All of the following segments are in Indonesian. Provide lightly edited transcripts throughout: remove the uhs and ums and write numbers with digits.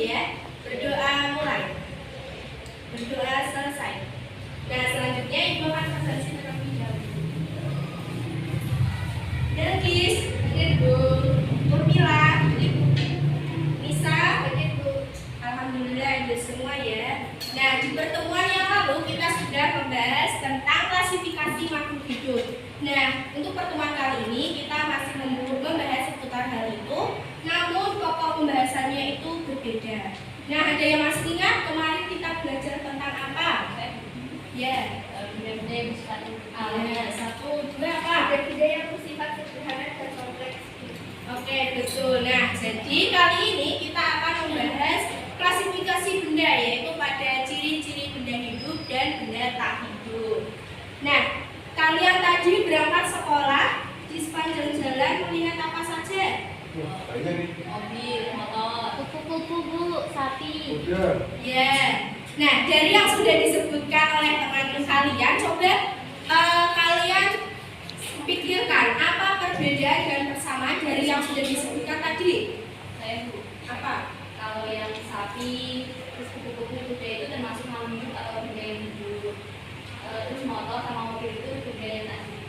ya. Berdoa mulai. Berdoa selesai. Nah, selanjutnya Ibu akan presentasi terlebih dahulu. Delkis, Bu. Murmila, Bu. Nisa, Bu. Alhamdulillah Ibu semua ya. Nah, di pertemuan yang lalu kita sudah membahas tentang klasifikasi makhluk hidup. Nah, untuk pertemuan kali ini kita masih membahas seputar hal itu, namun pokok pembahasannya itu berbeda. Nah, ada yang masih ingat kemarin kita belajar tentang apa? Ya, benda-benda yang bersifat satu, dua apa? Benda yang bersifat sederhana dan kompleks. Oke, betul. Nah, jadi kali ini kita akan membahas klasifikasi benda, yaitu pada ciri-ciri benda hidup dan benda tak hidup. Nah, kalian tadi berangkat sekolah, di sepanjang jalan melihat apa saja? Mobil, motor, kupu-kupu, Bu, sapi. Ya. Nah, dari yang sudah disebutkan oleh teman-teman kalian, coba kalian pikirkan apa perbedaan dan persamaan dari yang sudah disebutkan tadi. Saya, Bu. Apa? Kalau yang sapi, terus kupu-kupu, kuda itu termasuk makhluk hidup atau benda yang hidup. Terus motor sama mobil itu benda yang tak hidup.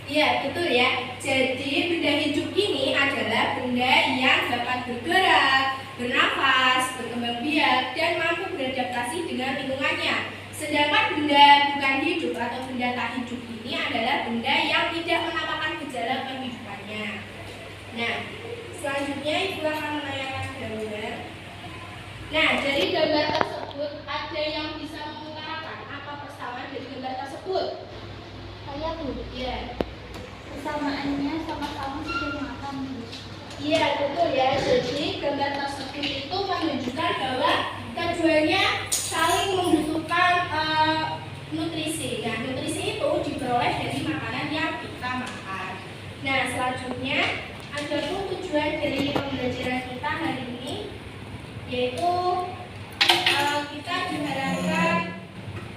Iya, betul ya. Jadi benda hidup ini adalah benda yang dapat bergerak, bernafas, berkembang biak, dan mampu beradaptasi dengan lingkungannya. Sedangkan benda bukan hidup atau benda tak hidup ini adalah benda yang tidak menampakkan gejala kehidupannya. Nah, selanjutnya Ibu akan menanyakan gambar. Nah, dari gambar tersebut ada yang bisa mengutarakan apa persamaan dari gambar tersebut? Saya, Bu. Iya. Persamaannya sama-sama sudah makan, Bu. Iya, betul ya. Jadi gambar tersebut itu menunjukkan bahwa keduanya saling membutuhkan nutrisi. Nah, nutrisi itu diperoleh dari makanan yang kita makan. Nah, selanjutnya ada pun tujuan dari pembelajaran kita hari ini, yaitu kita diharapkan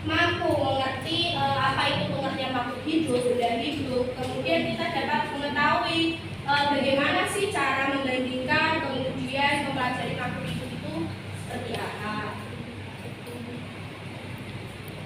mampu mengerti apa itu pengertian makhluk hidup, benda hidup. Kemudian kita dapat mengetahui bagaimana sih cara membandingkan, kemudian mempelajari makhluk hidup itu seperti apa.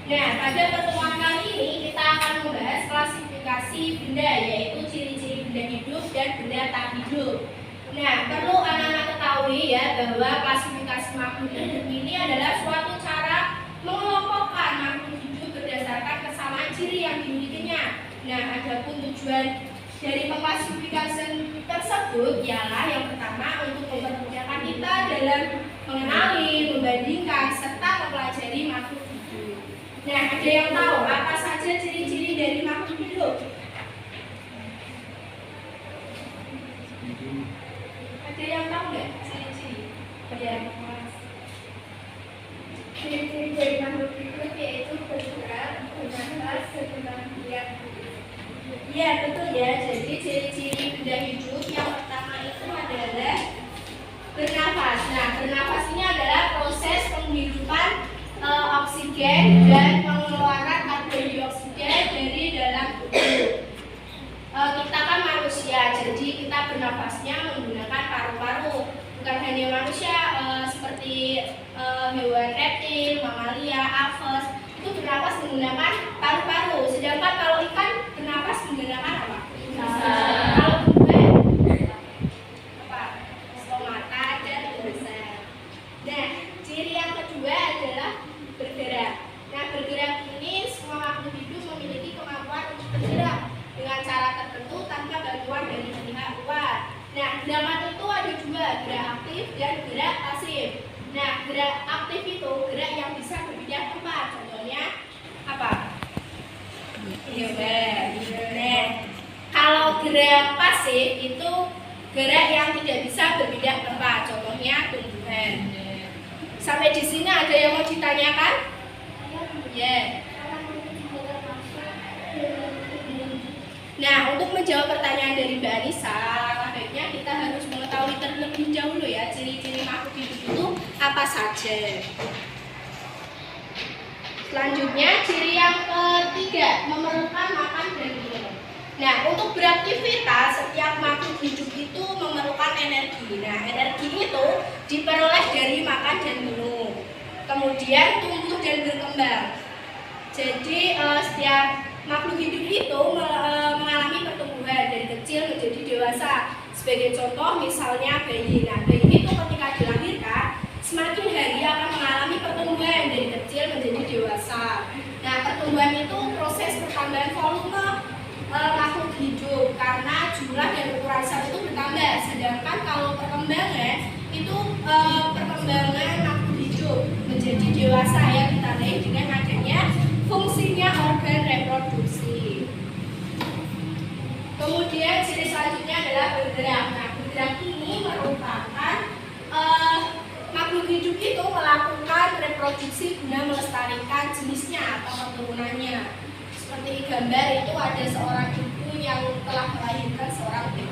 Nah, pada pertemuan kali ini kita akan membahas klasifikasi benda, yaitu ciri-ciri benda hidup dan benda tak hidup. Nah, perlu anak-anak ketahui ya bahwa klasifikasi makhluk hidup ini adalah suatu cara mengelompokkan makhluk hidup berdasarkan kesamaan ciri yang dimilikinya. Nah, adapun tujuan dari pengklasifikasian tersebut ialah yang pertama untuk mempermudahkan kita dalam mengenali, membandingkan, serta mempelajari makhluk hidup. Nah, ada yang tahu apa saja ciri-ciri dari makhluk hidup? Ada yang tahu nggak ciri-ciri? Ya. Ciri-ciri dari makhluk hidup yaitu bergerak, bernafas, berkembang biak. Iya, betul ya. Jadi ciri-ciri benda hidup yang pertama itu adalah bernafas. Nah, bernafas ini adalah proses penghidupan oksigen dan pengeluaran karbon dioksida dari dalam tubuh. Kita kan manusia, jadi kita bernafasnya menggunakan paru-paru. Bukan hanya manusia, seperti hewan reptil, mamalia, aves itu bernafas menggunakan paru-paru. Sedangkan kalau ikan bernafas menggunakan apa? Kalau bukan apa? Stomata dan ureter. Nah, ciri yang kedua adalah bergerak. Nah, bergerak ini semua makhluk hidup memiliki kemampuan untuk bergerak dengan cara tertentu tanpa bantuan dari pihak luar. Nah, gerakan itu ada dua, gerak aktif dan gerak pasif. Nah, gerak aktif itu gerak yang bisa berpindah tempat. Contohnya apa? Nah, kalau gerak pasif itu gerak yang tidak bisa berpindah tempat. Contohnya tumbuhan. Sampai di sini ada yang mau ditanyakan? Ya. Nah, untuk menjawab pertanyaan dari Mbak Anissa, baiknya kita harus mengetahui terlebih dahulu ya ciri-ciri makhluk hidup itu apa saja. Selanjutnya, ciri yang ketiga, memerlukan makan dan minum. Nah, untuk beraktivitas, setiap makhluk hidup itu memerlukan energi. Nah, energi itu diperoleh dari makan dan minum. Kemudian tumbuh dan berkembang. Jadi setiap makhluk hidup itu mengalami pertumbuhan dari kecil menjadi dewasa. Sebagai contoh misalnya bayi. Nah, bayi itu ketika dilahirkan semakin hari akan mengalami pertumbuhan dari kecil menjadi dewasa. Nah, pertumbuhan itu proses pertambahan volume makhluk hidup karena jumlah dan ukuran sel itu bertambah. Sedangkan kalau perkembangan itu perkembangan makhluk hidup menjadi dewasa yang ditandai dengan adanya fungsinya organ reproduksi. Kemudian ciri selanjutnya adalah bergerak. Nah, bergerak ini merupakan makhluk hidup itu melakukan reproduksi guna melestarikan jenisnya atau keturunannya. Seperti gambar itu ada seorang ibu yang telah melahirkan seorang bayi.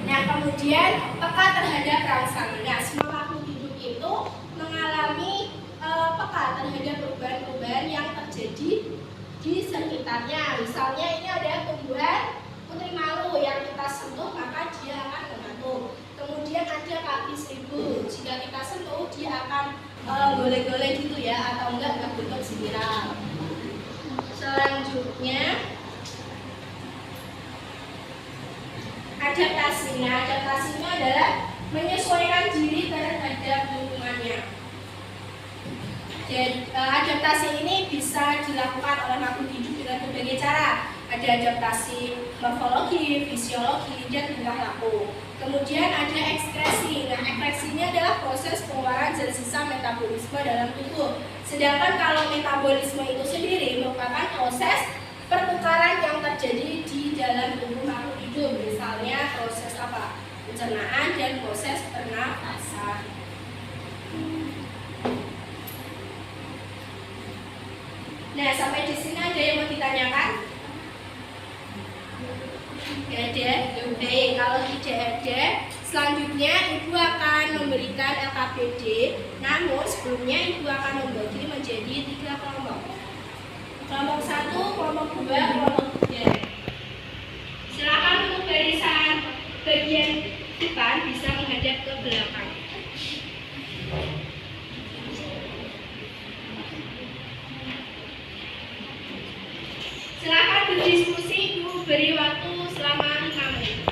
Nah, kemudian peka terhadap rangsangan. Nah, semua makhluk hidup itu mengalami peka terhadap perubahan-perubahan yang terjadi di sekitarnya. Misalnya ini ada tumbuhan putri malu yang kita sentuh maka dia akan menggantung. Kemudian ada kaki seribu, jika kita sentuh dia akan golek-golek gitu ya, atau enggak bentuk spiral. Selanjutnya adaptasi. Nah, adaptasinya adalah menyesuaikan diri terhadap lingkungannya. Jadi, adaptasi ini bisa dilakukan oleh makhluk hidup dengan berbagai cara. Ada adaptasi morfologi, fisiologi, dan tingkah laku. Kemudian ada ekskresi. Nah, ekskresi ini adalah proses pengeluaran zat sisa metabolisme dalam tubuh. Sedangkan kalau metabolisme itu sendiri merupakan proses pertukaran yang terjadi di dalam tubuh makhluk hidup. Misalnya proses apa? Pencernaan dan proses pernafasan. Nah, sampai di sini ada yang mau ditanyakan? Tidak ada? Baik, kalau tidak ada, selanjutnya Ibu akan memberikan LKPD. Namun sebelumnya Ibu akan membagi menjadi 3 kelompok. Kelompok 1, kelompok 2, kelompok 3. Silakan untuk barisan bagian depan bisa menghadap ke belakang. Silakan berdiskusi, Ibu beri waktu selama 5 menit.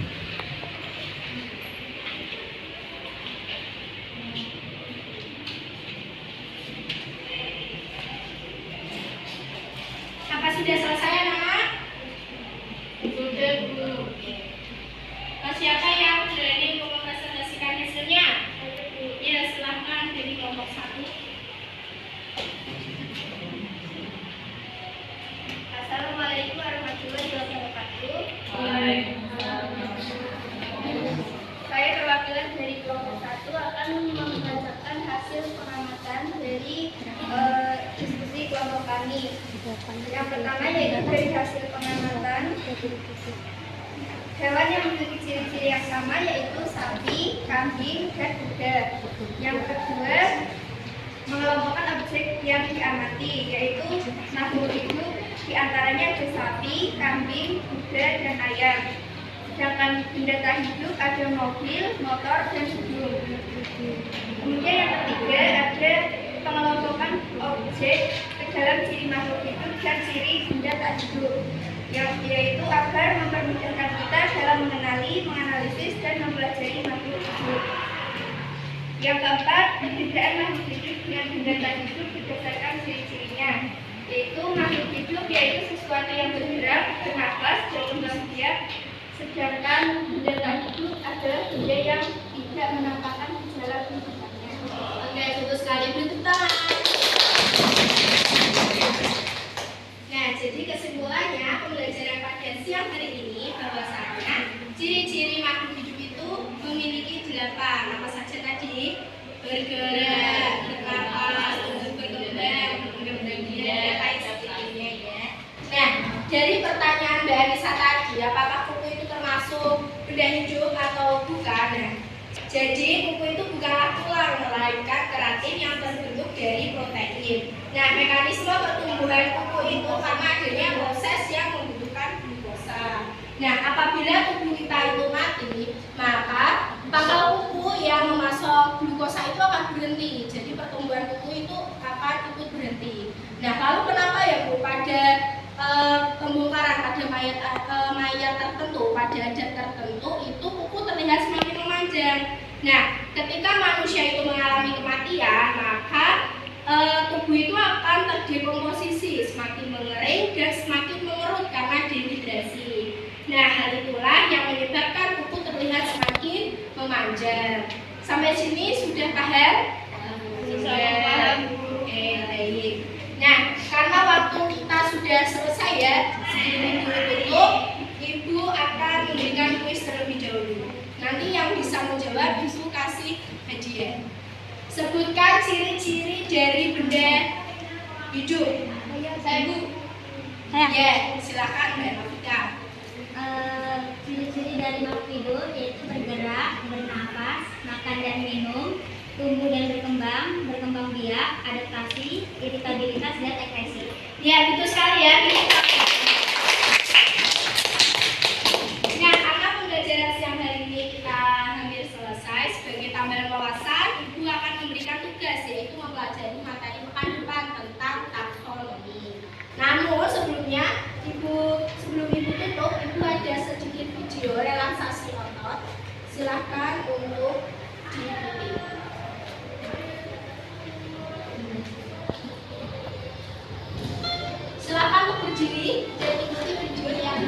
Apa sudah selesai, anak? Sudah, Bu. Siapa yang berani mempresentasikan hasilnya? Ya, silakan dari kelompok 1. Assalamualaikum warahmatullahi wabarakatuh. Saya perwakilan dari kelompok 1 akan membacakan hasil pengamatan dari diskusi kelompok kami. Yang pertama yaitu dari hasil pengamatan hewan yang memiliki ciri-ciri yang sama yaitu sapi, kambing, dan kuda. Yang kedua mengelompokkan objek yang diamati yaitu makhluk hidup. Di antaranya ada sapi, kambing, kuda, dan ayam. Sedangkan benda tak hidup ada mobil, motor, dan gedung. Kemudian yang ketiga ada pengelompokan objek ke dalam ciri makhluk hidup dan ciri benda tak hidup, yaitu agar mempermudahkan kita dalam mengenali, menganalisis, dan mempelajari makhluk hidup. Yang keempat, perbedaan makhluk hidup dengan benda tak hidup berdasarkan ciri-cirinya, yaitu makhluk hidup yaitu sesuatu yang bergerak, bernafas, dan berkembang biak. Sedangkan benda tak hidup adalah benda yang tidak menampakkan gejala kehidupannya. Oke, betul sekali. Beri tepuk tangan. Nah, jadi kesimpulannya pembelajaran pada siang hari ini bahwasanya ciri-ciri makhluk hidup itu memiliki 8. Apa saja tadi? Bergerak, bernafas, berkembang, berkembang biak, kayak sebagainya ya. Nah, dari pertanyaan Mbak Anissa tadi, apakah kuku itu termasuk benda hidup atau bukan? Nah, jadi kuku itu bukanlah tulang, melainkan keratin yang terbentuk dari protein. Nah, mekanisme pertumbuhan kuku itu karena adanya proses yang membutuhkan glukosa. Nah, apabila tubuh kita itu mati, maka pangkal kuku yang memasok glukosa itu akan berhenti. Jadi pertumbuhan kuku itu akan ikut berhenti. Nah, lalu kenapa ya Bu pada pembongkaran pada mayat tertentu, pada adat tertentu itu kuku terlihat semakin memanjang. Nah, ketika manusia itu mengalami kematian, maka tubuh itu akan terdekomposisi, semakin mengering dan semakin mengerut karena dehidrasi. Nah, hal itulah yang menyebabkan kuku terlihat semakin memanjang. Sampai sini sudah paham? Sudah. Oke, baik. Nah, karena waktu kita sudah selesai ya, sebelum Ibu tutup, Ibu akan memberikan kuis terlebih dahulu. Nanti yang bisa menjawab Ibu kasih hadiah. Sebutkan ciri-ciri dari benda hidup. Saya Bu. Ya, silakan Mbak Novita. Ciri-ciri dari makhluk hidup yaitu bergerak, bernafas, makan dan minum, tumbuh dan berkembang biak, adaptasi, iritabilitas dan ekspresi. Ya, betul sekali ya. Nah, karena pembelajaran siang hari ini kita hampir selesai, sebagai tambahan wawasan, Ibu akan memberikan tugas yaitu mempelajari materi pekan depan tentang taksonomi. Namun sebelum Ibu tutup, Ibu ada sedikit video relaksasi otot. Silahkan untuk diikuti. Silakan untuk berdiri dan ikuti video yang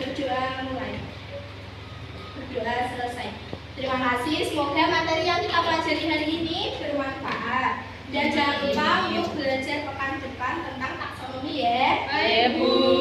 berdoa mulai. Berdoa selesai. Terima kasih. Semoga materi yang kita pelajari hari ini bermanfaat. Dan jangan lupa untuk belajar pekan depan tentang taksonomi ya. Baik, Bu.